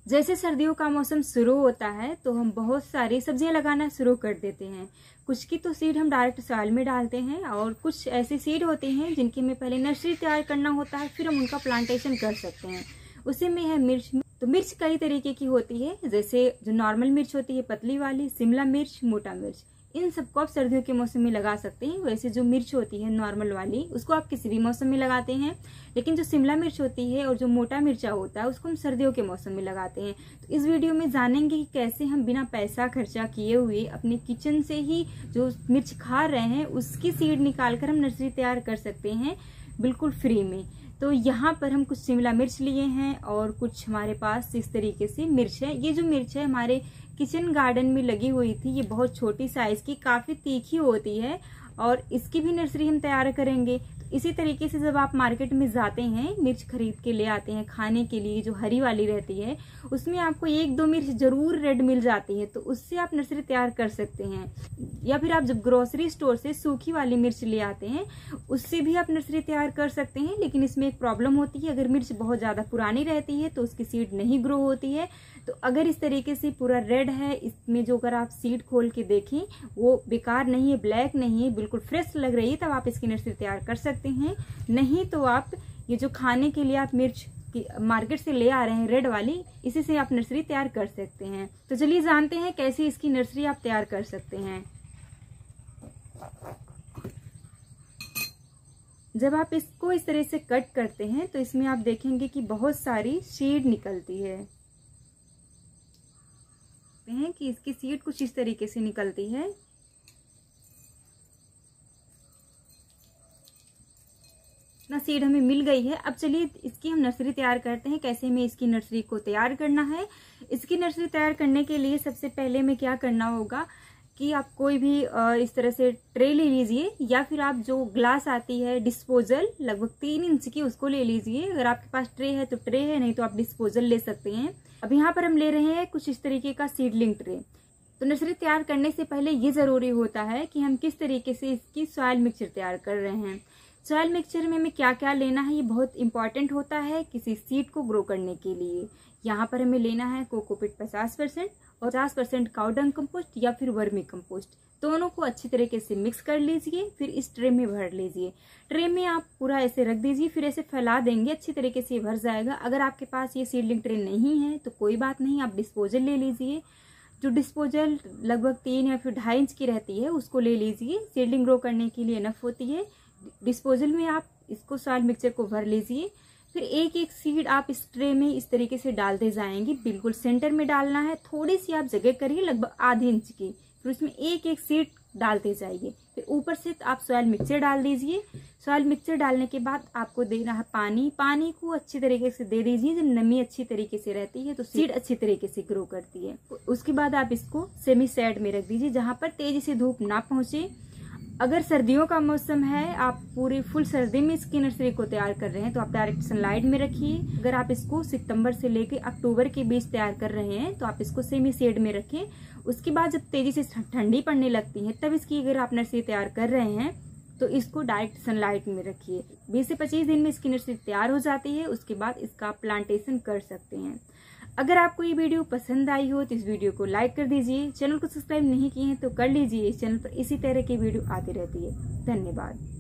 जैसे सर्दियों का मौसम शुरू होता है तो हम बहुत सारी सब्जियां लगाना शुरू कर देते हैं। कुछ की तो सीड हम डायरेक्ट सॉइल में डालते हैं और कुछ ऐसे सीड होते हैं जिनकी हमें पहले नर्सरी तैयार करना होता है, फिर हम उनका प्लांटेशन कर सकते हैं। उसी में है मिर्च। तो मिर्च कई तरीके की होती है, जैसे जो नॉर्मल मिर्च होती है पतली वाली, शिमला मिर्च, मोटा मिर्च, इन सबको आप सर्दियों के मौसम में लगा सकते हैं। वैसे जो मिर्च होती है नॉर्मल वाली उसको आप किसी भी मौसम में लगाते हैं, लेकिन जो शिमला मिर्च होती है और जो मोटा मिर्चा होता है उसको हम सर्दियों के मौसम में लगाते हैं। तो इस वीडियो में जानेंगे कि कैसे हम बिना पैसा खर्चा किए हुए अपने किचन से ही जो मिर्च खा रहे हैं उसकी सीड निकालकर हम नर्सरी तैयार कर सकते हैं बिल्कुल फ्री में। तो यहाँ पर हम कुछ शिमला मिर्च लिए हैं और कुछ हमारे पास इस तरीके से मिर्च है। ये जो मिर्च है हमारे किचन गार्डन में लगी हुई थी, ये बहुत छोटी साइज की, काफी तीखी होती है और इसकी भी नर्सरी हम तैयार करेंगे। तो इसी तरीके से जब आप मार्केट में जाते हैं मिर्च खरीद के ले आते हैं खाने के लिए, जो हरी वाली रहती है उसमें आपको 1-2 मिर्च जरूर रेड मिल जाती है, तो उससे आप नर्सरी तैयार कर सकते हैं। या फिर आप जब ग्रोसरी स्टोर से सूखी वाली मिर्च ले आते हैं उससे भी आप नर्सरी तैयार कर सकते हैं, लेकिन इसमें एक प्रॉब्लम होती है, अगर मिर्च बहुत ज्यादा पुरानी रहती है तो उसकी सीड नहीं ग्रो होती है। तो अगर इस तरीके से पूरा रेड है, इसमें जो अगर आप सीड खोल के देखें वो बेकार नहीं है, ब्लैक नहीं है, बिल्कुल फ्रेश लग रही है, तब आप इसकी नर्सरी तैयार कर सकते हैं। नहीं तो आप ये जो खाने के लिए आप मिर्च मार्केट से ले आ रहे हैं रेड वाली, इसी से आप नर्सरी तैयार कर सकते हैं। तो चलिए जानते हैं कैसे इसकी नर्सरी आप तैयार कर सकते हैं। जब आप इसको इस तरह से कट करते हैं तो इसमें आप देखेंगे कि बहुत सारी सीड निकलती है कि इसकी सीड कुछ इस तरीके से निकलती है। ना सीड हमें मिल गई है। अब चलिए इसकी हम नर्सरी तैयार करते हैं। कैसे हमें इसकी नर्सरी को तैयार करना है। इसकी नर्सरी तैयार करने के लिए सबसे पहले में क्या करना होगा कि आप कोई भी इस तरह से ट्रे ले लीजिए, या फिर आप जो ग्लास आती है डिस्पोजल लगभग 3 इंच की उसको ले लीजिए। अगर आपके पास ट्रे है तो ट्रे है, नहीं तो आप डिस्पोजल ले सकते हैं। अब यहाँ पर हम ले रहे हैं कुछ इस तरीके का सीडलिंग ट्रे। तो नर्सरी तैयार करने से पहले ये जरूरी होता है कि हम किस तरीके से इसकी सॉइल मिक्सचर तैयार कर रहे हैं। सॉइल मिक्सचर में हमें क्या क्या लेना है ये बहुत इंपॉर्टेंट होता है किसी सीड को ग्रो करने के लिए। यहाँ पर हमें लेना है कोकोपीट 50% और 50% काउ डंग कंपोस्ट या फिर वर्मी कंपोस्ट। दोनों को अच्छी तरीके से मिक्स कर लीजिए, फिर इस ट्रे में भर लीजिए। ट्रे में आप पूरा ऐसे रख दीजिए, फिर ऐसे फैला देंगे, अच्छी तरीके से भर जाएगा। अगर आपके पास ये सीडलिंग ट्रे नहीं है तो कोई बात नहीं, आप डिस्पोजल ले लीजिए। जो डिस्पोजल लगभग 3 या फिर 2.5 इंच की रहती है उसको ले लीजिए, सीडलिंग ग्रो करने के लिए इनफ होती है। डिस्पोजल में आप इसको सॉइल मिक्सचर को भर लीजिए, फिर एक एक सीड आप इस ट्रे में इस तरीके से डालते जाएंगे। बिल्कुल सेंटर में डालना है, थोड़ी सी आप जगह करिए लगभग आधे इंच की, फिर उसमें एक एक सीड डालते जाइए। फिर ऊपर से आप सॉइल मिक्सचर डाल दीजिए। सॉइल मिक्सचर डालने के बाद आपको देना है पानी। पानी को अच्छी तरीके से दे दीजिए, जब नमी अच्छी तरीके से रहती है तो सीड अच्छी तरीके से ग्रो करती है। उसके बाद आप इसको सेमी शेड में रख दीजिए जहां पर तेजी से धूप ना पहुंचे। अगर सर्दियों का मौसम है, आप पूरी फुल सर्दी में इसकी नर्सरी को तैयार कर रहे हैं तो आप डायरेक्ट सनलाइट में रखिए। अगर आप इसको सितंबर से लेकर अक्टूबर के बीच तैयार कर रहे हैं तो आप इसको सेमी शेड में रखें। उसके बाद जब तेजी से ठंडी पड़ने लगती है तब इसकी अगर आप नर्सरी तैयार कर रहे हैं तो इसको डायरेक्ट सनलाइट में रखिए। 20 से 25 दिन में इसकी नर्सरी तैयार हो जाती है। उसके बाद इसका प्लांटेशन कर सकते हैं। अगर आपको ये वीडियो पसंद आई हो तो इस वीडियो को लाइक कर दीजिए। चैनल को सब्सक्राइब नहीं किए हैं तो कर लीजिए। इस चैनल पर इसी तरह की वीडियो आती रहती है। धन्यवाद।